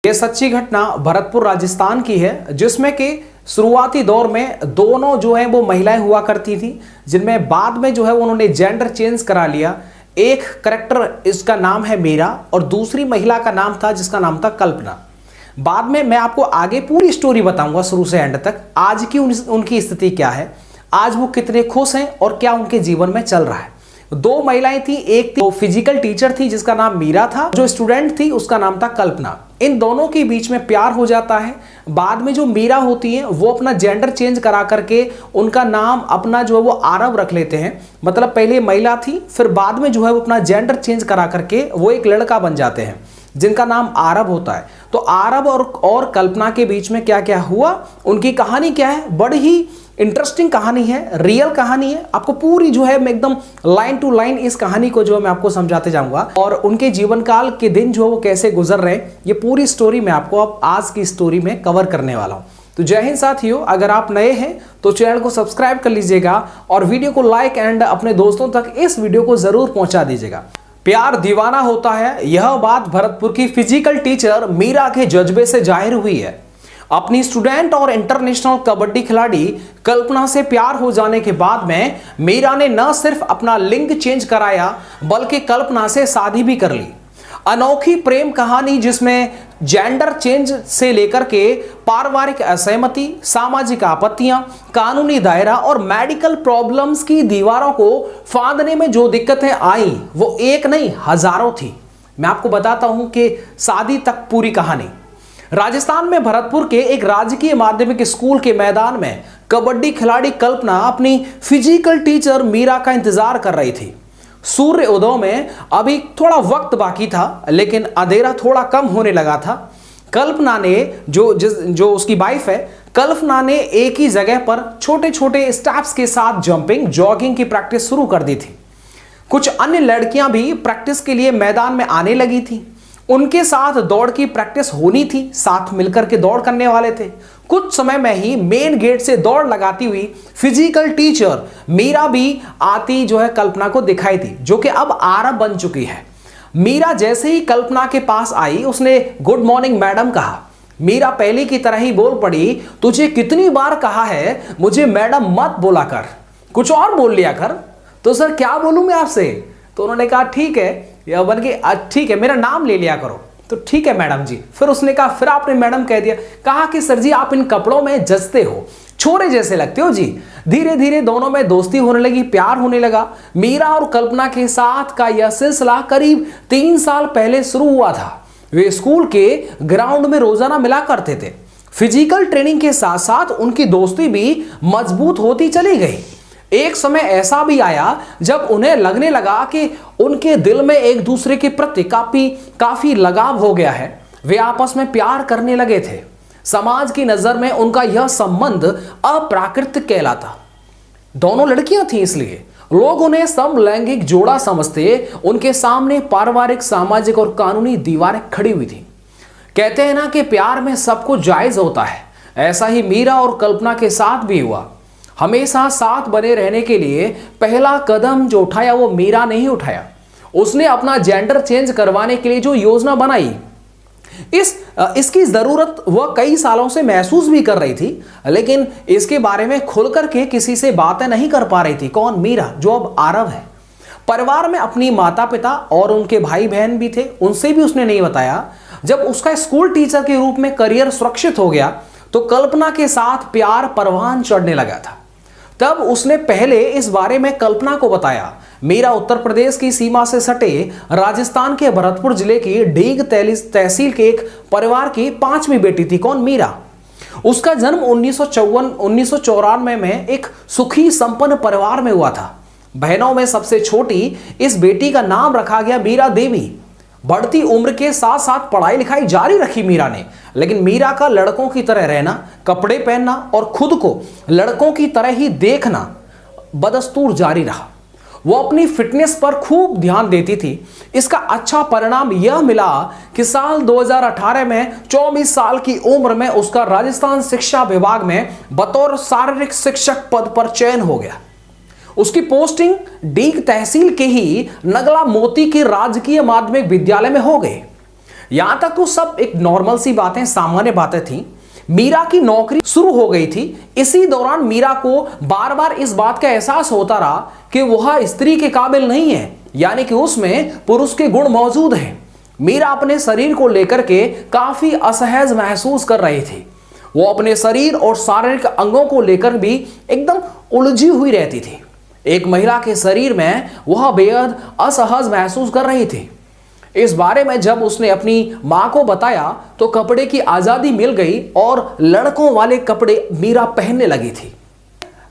ये सच्ची घटना भरतपुर राजस्थान की है, जिसमें कि शुरुआती दौर में दोनों जो है वो महिलाएं हुआ करती थी, जिनमें बाद में जो है उन्होंने जेंडर चेंज करा लिया। एक करेक्टर इसका नाम है मीरा और दूसरी महिला का नाम था जिसका नाम था कल्पना। बाद में मैं आपको आगे पूरी स्टोरी बताऊंगा शुरू से एंड तक। आज की उनकी स्थिति क्या है, आज वो कितने खुश हैं और क्या उनके जीवन में चल रहा है। दो महिलाएं थी, एक थी फिजिकल टीचर थी जिसका नाम मीरा था, जो स्टूडेंट थी उसका नाम था कल्पना। इन दोनों के बीच में प्यार हो जाता है। बाद में जो मीरा होती है वो अपना जेंडर चेंज करा करके उनका नाम अपना जो है वो आरव रख लेते हैं। मतलब पहले महिला थी, फिर बाद में जो है वो अपना जेंडर चेंज करा करके वो एक लड़का बन जाते हैं जिनका नाम आरव होता है। तो आरव और कल्पना के बीच में क्या क्या हुआ, उनकी कहानी क्या है, बड़ी ही इंटरेस्टिंग कहानी है, रियल कहानी है। आपको पूरी जो है मैं एकदम लाइन टू लाइन इस कहानी को जो है मैं आपको समझाते जाऊंगा और उनके जीवन काल के दिन जो है वो कैसे गुजर रहे हैं, ये पूरी स्टोरी मैं आपको अब आज की स्टोरी में कवर करने वाला हूं। तो जय हिंद साथियों, अगर आप नए हैं तो चैनल को सब्सक्राइब कर लीजिएगा और वीडियो को लाइक एंड अपने दोस्तों तक इस वीडियो को जरूर पहुंचा दीजिएगा। प्यार दीवाना होता है, यह बात भरतपुर की फिजिकल टीचर मीरा के जज्बे से जाहिर हुई है। अपनी स्टूडेंट और इंटरनेशनल कबड्डी खिलाड़ी कल्पना से प्यार हो जाने के बाद में मीरा ने न सिर्फ अपना लिंग चेंज कराया बल्कि कल्पना से शादी भी कर ली। अनोखी प्रेम कहानी जिसमें जेंडर चेंज से लेकर के पारिवारिक असहमति, सामाजिक आपत्तियां, कानूनी दायरा और मेडिकल प्रॉब्लम्स की दीवारों को फांदने में जो दिक्कतें आई वो एक नहीं हजारों थी। मैं आपको बताता हूं कि शादी तक पूरी कहानी। राजस्थान में भरतपुर के एक राजकीय माध्यमिक स्कूल के मैदान में कबड्डी खिलाड़ी कल्पना अपनी फिजिकल टीचर मीरा का इंतजार कर रही थी। सूर्य उदय में अभी थोड़ा वक्त बाकी था, लेकिन अंधेरा थोड़ा कम होने लगा था। कल्पना ने जो उसकी वाइफ है, कल्पना ने एक ही जगह पर छोटे छोटे स्टेप्स के साथ जंपिंग, जॉगिंग की प्रैक्टिस शुरू कर दी थी। कुछ अन्य लड़कियां भी प्रैक्टिस के लिए मैदान में आने लगी थी। उनके साथ दौड़ की प्रैक्टिस होनी थी, साथ मिलकर के दौड़ करने वाले थे। कुछ समय में ही मेन गेट से दौड़ लगाती हुई फिजिकल टीचर मीरा भी आती जो है कल्पना को दिखाई थी, जो कि अब आरव बन चुकी है। मीरा जैसे ही कल्पना के पास आई, उसने गुड मॉर्निंग मैडम कहा। मीरा पहले की तरह ही बोल पड़ी, तुझे कितनी बार कहा है मुझे मैडम मत बोला कर, कुछ और बोल लिया कर। तो सर क्या बोलूं मैं आपसे? तो उन्होंने कहा ठीक है, या बल्कि ठीक है मेरा नाम ले लिया करो। तो ठीक है मैडम जी। फिर उसने कहा, फिर आपने मैडम कह दिया, कहा कि सर जी आप इन कपड़ों में जचते हो, छोरे जैसे लगते हो जी। धीरे धीरे दोनों में दोस्ती होने लगी, प्यार होने लगा। मीरा और कल्पना के साथ का यह सिलसिला करीब 3 साल पहले शुरू हुआ था। वे स्कूल के ग्राउंड में रोजाना मिला करते थे। फिजिकल ट्रेनिंग के साथ साथ उनकी दोस्ती भी मजबूत होती चली गई। एक समय ऐसा भी आया जब उन्हें लगने लगा कि उनके दिल में एक दूसरे के प्रति काफी लगाव हो गया है। वे आपस में प्यार करने लगे थे। समाज की नजर में उनका यह संबंध अप्राकृतिक कहलाता। दोनों लड़कियां थीं, इसलिए लोग उन्हें समलैंगिक जोड़ा समझते। उनके सामने पारिवारिक, सामाजिक और कानूनी दीवारें खड़ी हुई थी। कहते हैं ना कि प्यार में सब कुछ जायज होता है, ऐसा ही मीरा और कल्पना के साथ भी हुआ। हमेशा साथ बने रहने के लिए पहला कदम जो उठाया वो मीरा ने ही उठाया। उसने अपना जेंडर चेंज करवाने के लिए जो योजना बनाई, इसकी जरूरत वह कई सालों से महसूस भी कर रही थी, लेकिन इसके बारे में खुलकर के किसी से बातें नहीं कर पा रही थी। कौन? मीरा, जो अब आरव है। परिवार में अपनी माता पिता और उनके भाई बहन भी थे, उनसे भी उसने नहीं बताया। जब उसका स्कूल टीचर के रूप में करियर सुरक्षित हो गया तो कल्पना के साथ प्यार परवान चढ़ने लगा था। तब उसने पहले इस बारे में कल्पना को बताया। मीरा उत्तर प्रदेश की सीमा से सटे राजस्थान के भरतपुर जिले की डीग तहसील के एक परिवार की 5वीं बेटी थी। कौन? मीरा। उसका जन्म 1994 में एक सुखी संपन्न परिवार में हुआ था। बहनों में सबसे छोटी इस बेटी का नाम रखा गया मीरा देवी। बढ़ती उम्र के साथ साथ पढ़ाई लिखाई जारी रखी मीरा ने, लेकिन मीरा का लड़कों की तरह रहना, कपड़े पहनना और खुद को लड़कों की तरह ही देखना बदस्तूर जारी रहा। वो अपनी फिटनेस पर खूब ध्यान देती थी। इसका अच्छा परिणाम यह मिला कि साल 2018 में 24 साल की उम्र में उसका राजस्थान शिक्षा विभाग में बतौर शारीरिक शिक्षक पद पर चयन हो गया। उसकी पोस्टिंग डीग तहसील के ही नगला मोती के राजकीय माध्यमिक विद्यालय में हो गई। यहां तक तो सब एक नॉर्मल सी बातें, सामान्य बातें थी। मीरा की नौकरी शुरू हो गई थी। इसी दौरान मीरा को बार बार इस बात का एहसास होता रहा कि वह स्त्री के काबिल नहीं है, यानी कि उसमें पुरुष के गुण मौजूद हैं। मीरा अपने शरीर को लेकर के काफी असहज महसूस कर रही थी। वो अपने शरीर और शारीरिक अंगों को लेकर भी एकदम उलझी हुई रहती थी। एक महिला के शरीर में वह बेहद असहज महसूस कर रही थी। इस बारे में जब उसने अपनी मां को बताया तो कपड़े की आजादी मिल गई और लड़कों वाले कपड़े मीरा पहनने लगी थी।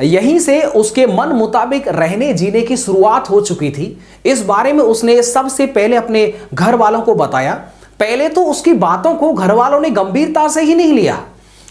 यहीं से उसके मन मुताबिक रहने जीने की शुरुआत हो चुकी थी। इस बारे में उसने सबसे पहले अपने घर वालों को बताया। पहले तो उसकी बातों को घर वालों ने गंभीरता से ही नहीं लिया,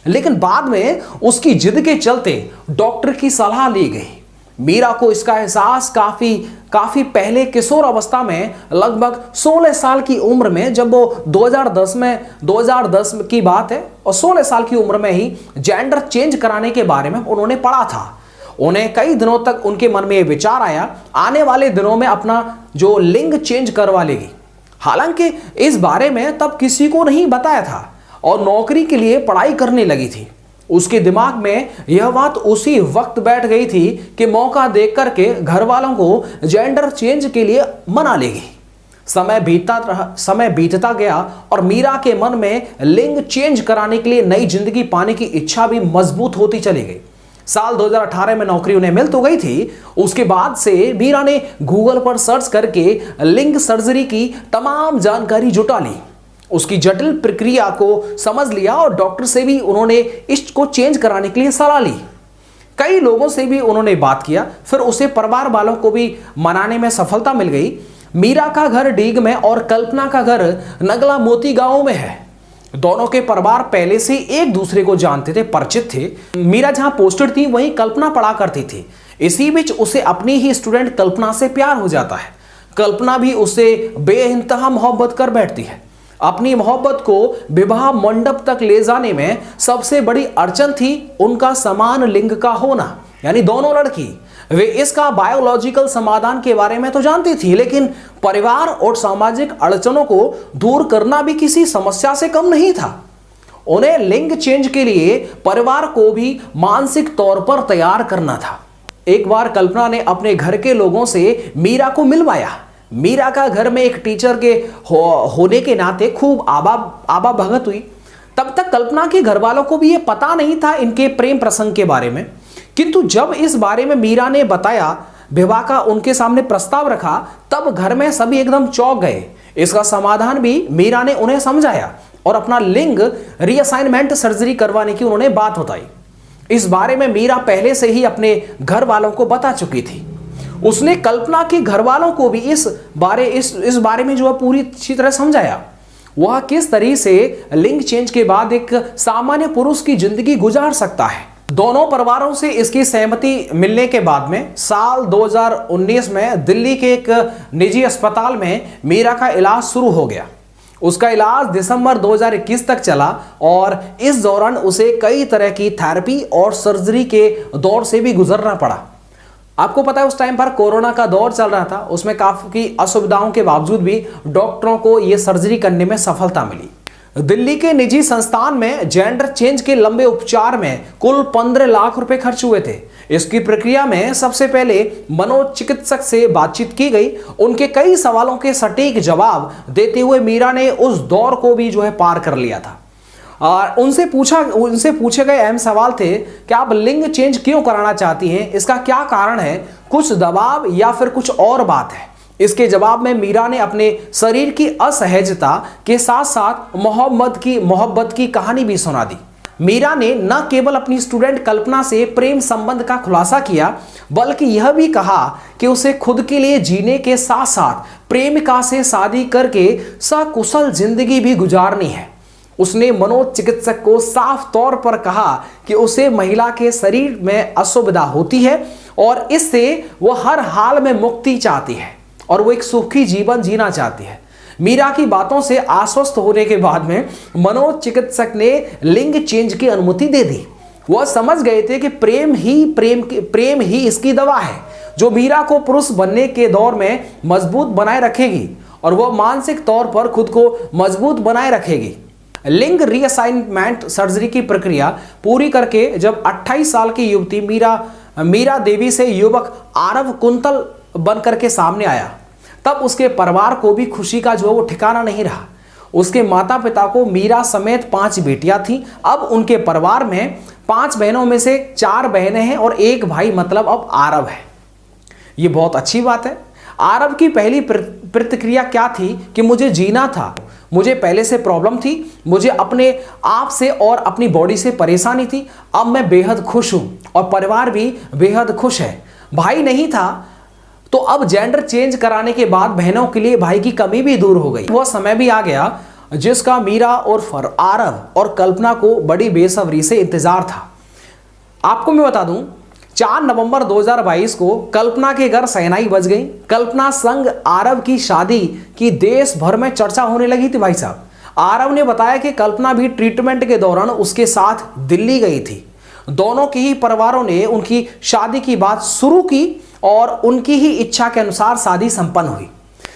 लेकिन बाद में उसकी जिद के चलते डॉक्टर की सलाह ली गई। मीरा को इसका एहसास काफी पहले किशोर अवस्था में, लगभग 16 साल की उम्र में, जब वो 2010 की बात है, और 16 साल की उम्र में ही जेंडर चेंज कराने के बारे में उन्होंने पढ़ा था। उन्हें कई दिनों तक उनके मन में ये विचार आया, आने वाले दिनों में अपना जो लिंग चेंज करवा लेगी। हालांकि इस बारे में तब किसी को नहीं बताया था और नौकरी के लिए पढ़ाई करने लगी थी। उसके दिमाग में यह बात उसी वक्त बैठ गई थी कि मौका देख करके घर वालों को जेंडर चेंज के लिए मना लेगी। समय बीतता गया और मीरा के मन में लिंग चेंज कराने के लिए नई जिंदगी पाने की इच्छा भी मजबूत होती चली गई। साल 2018 में नौकरी उन्हें मिल तो गई थी। उसके बाद से मीरा ने गूगल पर सर्च करके लिंग सर्जरी की तमाम जानकारी जुटा ली। उसकी जटिल प्रक्रिया को समझ लिया और डॉक्टर से भी उन्होंने इसको चेंज कराने के लिए सलाह ली। कई लोगों से भी उन्होंने बात किया, फिर उसे परिवार वालों को भी मनाने में सफलता मिल गई। मीरा का घर डीग में और कल्पना का घर नगला मोती गांव में है। दोनों के परिवार पहले से एक दूसरे को जानते थे, परिचित थे। मीरा जहां पोस्टेड थी वहीं कल्पना पढ़ा करती थी। इसी बीच उसे अपनी ही स्टूडेंट कल्पना से प्यार हो जाता है। कल्पना भी उसे बेइंतहा मोहब्बत कर बैठती है। अपनी मोहब्बत को विवाह मंडप तक ले जाने में सबसे बड़ी अड़चन थी उनका समान लिंग का होना, यानी दोनों लड़की। वे इसका बायोलॉजिकल समाधान के बारे में तो जानती थी, लेकिन परिवार और सामाजिक अड़चनों को दूर करना भी किसी समस्या से कम नहीं था। उन्हें लिंग चेंज के लिए परिवार को भी मानसिक तौर पर तैयार करना था। एक बार कल्पना ने अपने घर के लोगों से मीरा को मिलवाया। मीरा का घर में एक टीचर के होने के नाते खूब आबा भगत हुई। तब तक कल्पना के घर वालों को भी ये पता नहीं था इनके प्रेम प्रसंग के बारे में, किंतु जब इस बारे में मीरा ने बताया, विवाह का उनके सामने प्रस्ताव रखा, तब घर में सभी एकदम चौंक गए। इसका समाधान भी मीरा ने उन्हें समझाया और अपना लिंग रीअसाइनमेंट सर्जरी करवाने की उन्होंने बात बताई। इस बारे में मीरा पहले से ही अपने घर वालों को बता चुकी थी। उसने कल्पना के घर वालों को भी इस बारे में जो है पूरी अच्छी तरह समझाया। वह किस तरह से लिंग चेंज के बाद एक सामान्य पुरुष की जिंदगी गुजार सकता है। दोनों परिवारों से इसकी सहमति मिलने के बाद में साल 2019 में दिल्ली के एक निजी अस्पताल में मीरा का इलाज शुरू हो गया। उसका इलाज दिसंबर 2021 तक चला और इस दौरान उसे कई तरह की थेरेपी और सर्जरी के दौर से भी गुजरना पड़ा। आपको पता है उस टाइम पर कोरोना का दौर चल रहा था, उसमें काफी असुविधाओं के बावजूद भी डॉक्टरों को यह सर्जरी करने में सफलता मिली। दिल्ली के निजी संस्थान में जेंडर चेंज के लंबे उपचार में कुल 15 लाख रुपए खर्च हुए थे। इसकी प्रक्रिया में सबसे पहले मनोचिकित्सक से बातचीत की गई। उनके कई सवालों के सटीक जवाब देते हुए मीरा ने उस दौर को भी जो है पार कर लिया था। और उनसे पूछे गए अहम सवाल थे कि आप लिंग चेंज क्यों कराना चाहती हैं, इसका क्या कारण है, कुछ दबाव या फिर कुछ और बात है। इसके जवाब में मीरा ने अपने शरीर की असहजता के साथ साथ मोहब्बत की कहानी भी सुना दी। मीरा ने न केवल अपनी स्टूडेंट कल्पना से प्रेम संबंध का खुलासा किया, बल्कि यह भी कहा कि उसे खुद के लिए जीने के साथ साथ प्रेमिका से शादी करके सकुशल जिंदगी भी गुजारनी है। उसने मनोचिकित्सक को साफ तौर पर कहा कि उसे महिला के शरीर में असुविधा होती है और इससे वह हर हाल में मुक्ति चाहती है और वो एक सुखी जीवन जीना चाहती है। मीरा की बातों से आश्वस्त होने के बाद में मनोचिकित्सक ने लिंग चेंज की अनुमति दे दी। वह समझ गए थे कि प्रेम ही इसकी दवा है, जो मीरा को पुरुष बनने के दौर में मजबूत बनाए रखेगी और वह मानसिक तौर पर खुद को मजबूत बनाए रखेगी। लिंग रीअसाइनमेंट सर्जरी की प्रक्रिया पूरी करके जब 28 साल की युवती मीरा देवी से युवक आरव कुंतल बनकर के सामने आया, तब उसके परिवार को भी खुशी का जो वो ठिकाना नहीं रहा। उसके माता पिता को मीरा समेत 5 बेटियां थीं। अब उनके परिवार में 5 बहनों में से 4 बहनें हैं और 1 भाई, मतलब अब आरव है। ये बहुत अच्छी बात है। आरव की पहली प्रतिक्रिया क्या थी कि मुझे जीना था, मुझे पहले से प्रॉब्लम थी, मुझे अपने आप से और अपनी बॉडी से परेशानी थी। अब मैं बेहद खुश हूं और परिवार भी बेहद खुश है। भाई नहीं था तो अब जेंडर चेंज कराने के बाद बहनों के लिए भाई की कमी भी दूर हो गई। वह समय भी आ गया जिसका मीरा और आरव और कल्पना को बड़ी बेसब्री से इंतजार था। आपको मैं बता दूं, 4 नवंबर 2022 को कल्पना के घर शहनाई बज गई। कल्पना संग आरव की शादी की देश भर में चर्चा होने लगी थी। भाई साहब, आरव ने बताया कि कल्पना भी ट्रीटमेंट के दौरान उसके साथ दिल्ली गई थी। दोनों के ही परिवारों ने उनकी शादी की बात शुरू की और उनकी ही इच्छा के अनुसार शादी संपन्न हुई।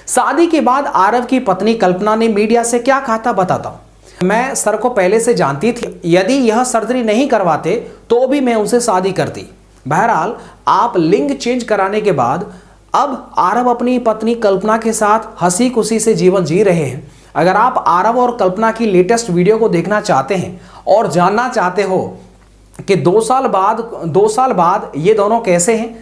शादी के बाद आरव की पत्नी कल्पना ने मीडिया से क्या कहा था बताता हूं। मैं सर को पहले से जानती थी, यदि यह सर्जरी नहीं करवाते तो भी मैं उनसे शादी करती। बहरहाल, आप लिंग चेंज कराने के बाद अब आरव अपनी पत्नी कल्पना के साथ हंसी खुशी से जीवन जी रहे हैं। अगर आप आरव और कल्पना की लेटेस्ट वीडियो को देखना चाहते हैं और जानना चाहते हो कि 2 साल बाद ये दोनों कैसे हैं,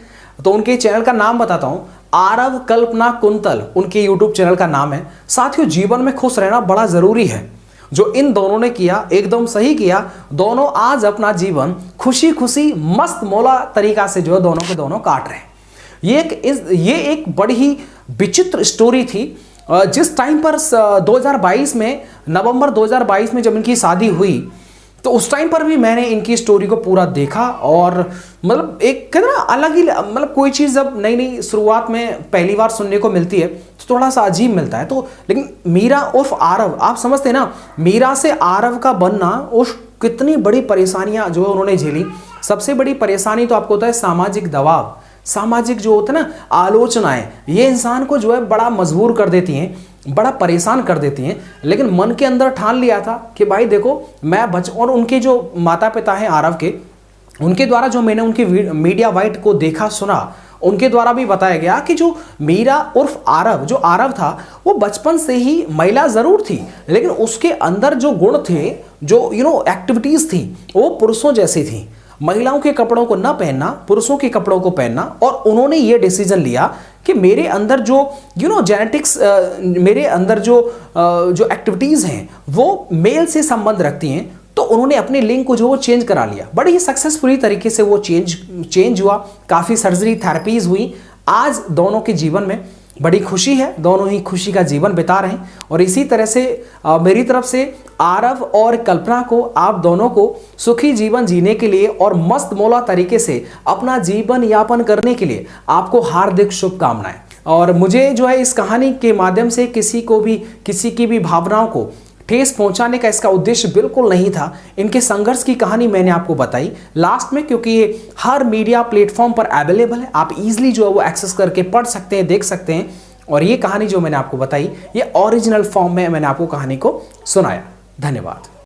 तो उनके चैनल का नाम बताता हूं, आरव कल्पना कुंतल उनके यूट्यूब चैनल का नाम है। साथियों, जीवन में खुश रहना बड़ा जरूरी है। जो इन दोनों ने किया एकदम सही किया। दोनों आज अपना जीवन खुशी खुशी मस्त मौला तरीका से जो दोनों के दोनों काट रहे हैं। ये एक बड़ी ही विचित्र स्टोरी थी। जिस टाइम पर 2022 में, नवंबर 2022 में जब इनकी शादी हुई, तो उस टाइम पर भी मैंने इनकी स्टोरी को पूरा देखा और मतलब एक कहते ना अलग ही, मतलब कोई चीज़ जब नई शुरुआत में पहली बार सुनने को मिलती है तो थोड़ा सा अजीब मिलता है। तो लेकिन मीरा उर्फ आरव, आप समझते हैं ना, मीरा से आरव का बनना, उस कितनी बड़ी परेशानियां जो उन्होंने झेली। सबसे बड़ी परेशानी तो आपको होता है सामाजिक दबाव, सामाजिक जो होता है ना आलोचनाएं, ये इंसान को जो है बड़ा मजबूर कर देती हैं, बड़ा परेशान कर देती हैं। लेकिन मन के अंदर ठान लिया था कि भाई देखो मैं और उनके जो माता पिता हैं आरव के, उनके द्वारा जो मैंने उनकी मीडिया वाइट को देखा सुना, उनके द्वारा भी बताया गया कि जो मीरा उर्फ आरव, जो आरव था, वो बचपन से ही महिला जरूर थी, लेकिन उसके अंदर जो गुण थे, जो एक्टिविटीज थी, वो पुरुषों जैसी थी। महिलाओं के कपड़ों को न पहनना, पुरुषों के कपड़ों को पहनना। और उन्होंने ये डिसीजन लिया कि मेरे अंदर जो जेनेटिक्स, मेरे अंदर जो एक्टिविटीज हैं वो मेल से संबंध रखती हैं। तो उन्होंने अपने लिंग को वो चेंज करा लिया। बड़ी ही सक्सेसफुली तरीके से वो चेंज हुआ। काफ़ी सर्जरी थेरेपीज हुई। आज दोनों के जीवन में बड़ी खुशी है, दोनों ही खुशी का जीवन बिता रहे हैं। और इसी तरह से मेरी तरफ से आरव और कल्पना को, आप दोनों को सुखी जीवन जीने के लिए और मस्त मौला तरीके से अपना जीवन यापन करने के लिए आपको हार्दिक शुभकामनाएं। और मुझे जो है इस कहानी के माध्यम से किसी की भी भावनाओं को ठेस पहुंचाने का इसका उद्देश्य बिल्कुल नहीं था। इनके संघर्ष की कहानी मैंने आपको बताई लास्ट में, क्योंकि ये हर मीडिया प्लेटफॉर्म पर अवेलेबल है। आप इजीली जो है वो एक्सेस करके पढ़ सकते हैं, देख सकते हैं। और ये कहानी जो मैंने आपको बताई, ये ओरिजिनल फॉर्म में मैंने आपको कहानी को सुनाया। धन्यवाद।